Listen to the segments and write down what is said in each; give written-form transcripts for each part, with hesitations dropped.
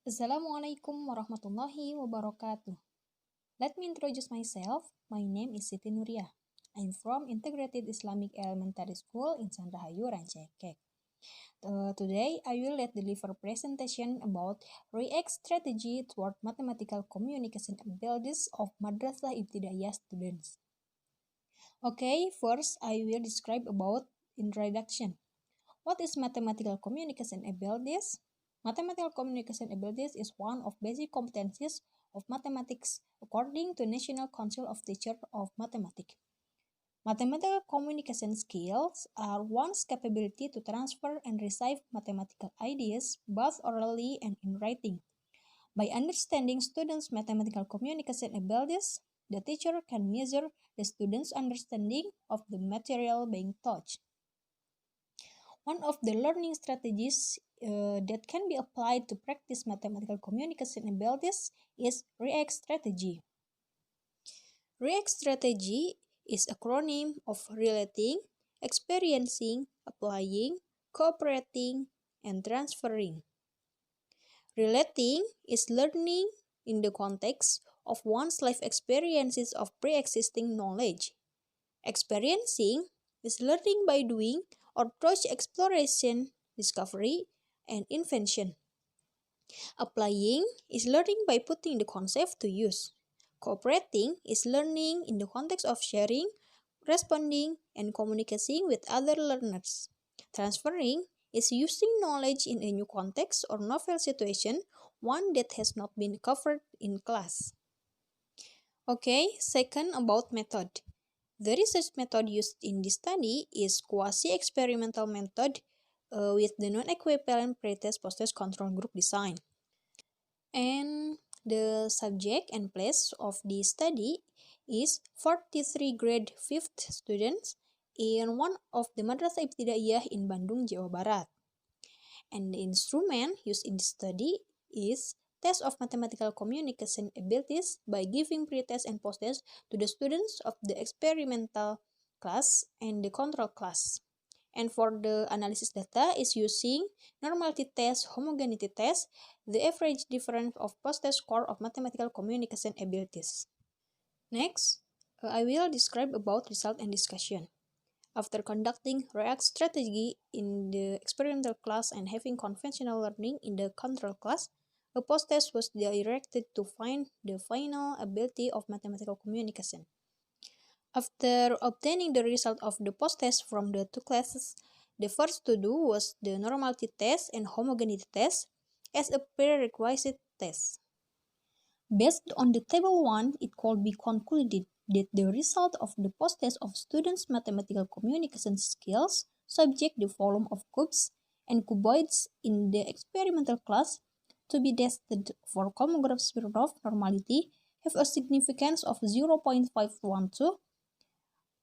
Assalamualaikum warahmatullahi wabarakatuh. Let me introduce myself. My name is Siti Nuriah. I'm from Integrated Islamic Elementary School in Sandahayu, Rancaikek. Today, I will deliver presentation about REACT strategy toward mathematical communication abilities of Madrasah Ibtidaiyah students. Okay, first I will describe about introduction. What is mathematical communication abilities? Mathematical communication abilities is one of basic competencies of mathematics according to National Council of Teachers of Mathematics. Mathematical communication skills are one's capability to transfer and receive mathematical ideas both orally and in writing. By understanding students' mathematical communication abilities, the teacher can measure the student's understanding of the material being taught. One of the learning strategies that can be applied to practice mathematical communication abilities is REACT strategy. REACT strategy is an acronym of relating, experiencing, applying, cooperating, and transferring. Relating is learning in the context of one's life experiences of pre-existing knowledge. Experiencing is learning by doing or through exploration, discovery, and invention. Applying is learning by putting the concept to use. Cooperating is learning in the context of sharing, responding, and communicating with other learners. Transferring is using knowledge in a new context or novel situation, one that has not been covered in class. Okay, second about method. The research method used in this study is quasi-experimental method with the non-equivalent pretest post-test control group design. And the subject and place of the study is 43 grade 5th students in one of the Madrasah Ibtidaiyah in Bandung, Jawa Barat. And the instrument used in the study is test of mathematical communication abilities by giving pretest and post-test to the students of the experimental class and the control class. And for the analysis data is using normality test, homogeneity test, the average difference of post-test score of mathematical communication abilities. Next, I will describe about result and discussion. After conducting REACT strategy in the experimental class and having conventional learning in the control class, a post-test was directed to find the final ability of mathematical communication. After obtaining the result of the post-test from the two classes, the first to do was the normality test and homogeneity test as a prerequisite test. Based on the table 1, it could be concluded that the result of the post-test of students' mathematical communication skills subject the volume of cubes and cuboids in the experimental class to be tested for homograph spirit of normality have a significance of 0.512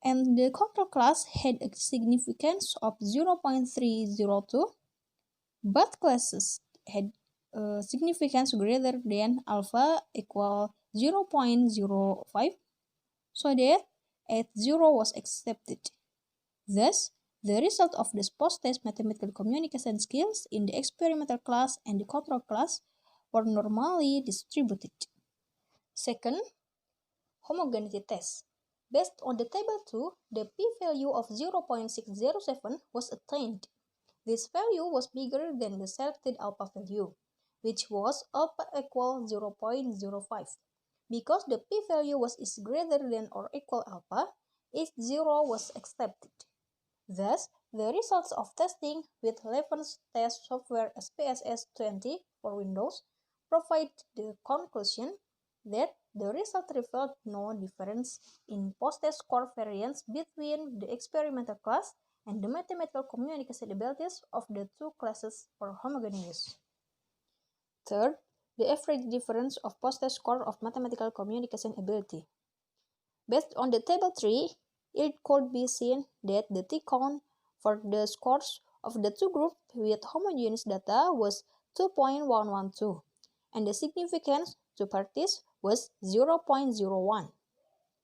and the control class had a significance of 0.302. Both classes had a significance greater than alpha equal 0.05, so that at 0 was accepted. Thus, the result of the post-test mathematical communication skills in the experimental class and the control class were normally distributed. Second, homogeneity test. Based on the table 2, the p-value of 0.607 was attained. This value was bigger than the selected alpha value, which was alpha equal 0.05. Because the p-value is greater than or equal alpha, if 0 was accepted. Thus, the results of testing with Levens test software SPSS 20 for Windows provide the conclusion that the result revealed no difference in post-test score variance between the experimental class and the mathematical communication abilities of the two classes were homogeneous. Third, the average difference of post-test score of mathematical communication ability. Based on the table 3, it could be seen that the t-count for the scores of the two groups with homogeneous data was 2.112, and the significance to parties was 0.01.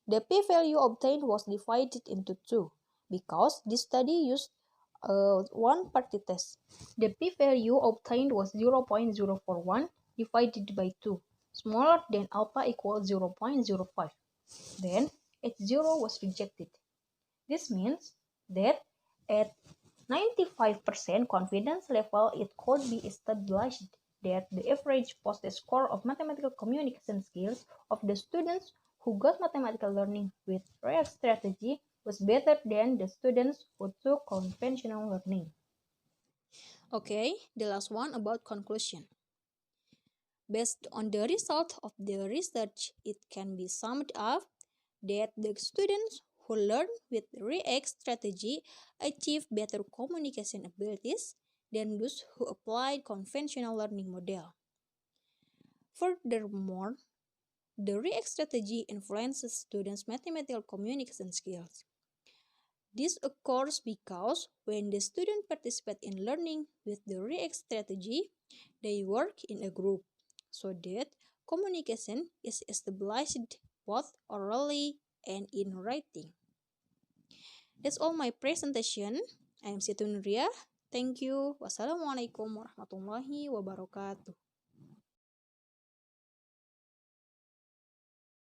The p-value obtained was divided into 2 because this study used one party test. The p-value obtained was 0.041 divided by 2, smaller than alpha equals 0.05. Then H0 was rejected. This means that at 95% confidence level, it could be established that the average post-test score of mathematical communication skills of the students who got mathematical learning with Nuriah strategy was better than the students who took conventional learning. Okay, the last one about conclusion. Based on the result of the research, it can be summed up that the students who learn with React strategy achieve better communication abilities than those who applied conventional learning model. Furthermore, the React strategy influences students' mathematical communication skills. This occurs because when the student participate in learning with the React strategy, they work in a group so that communication is established both orally and in writing. That's all my presentation. I am Nuriah. Thank you. Wassalamualaikum warahmatullahi wabarakatuh.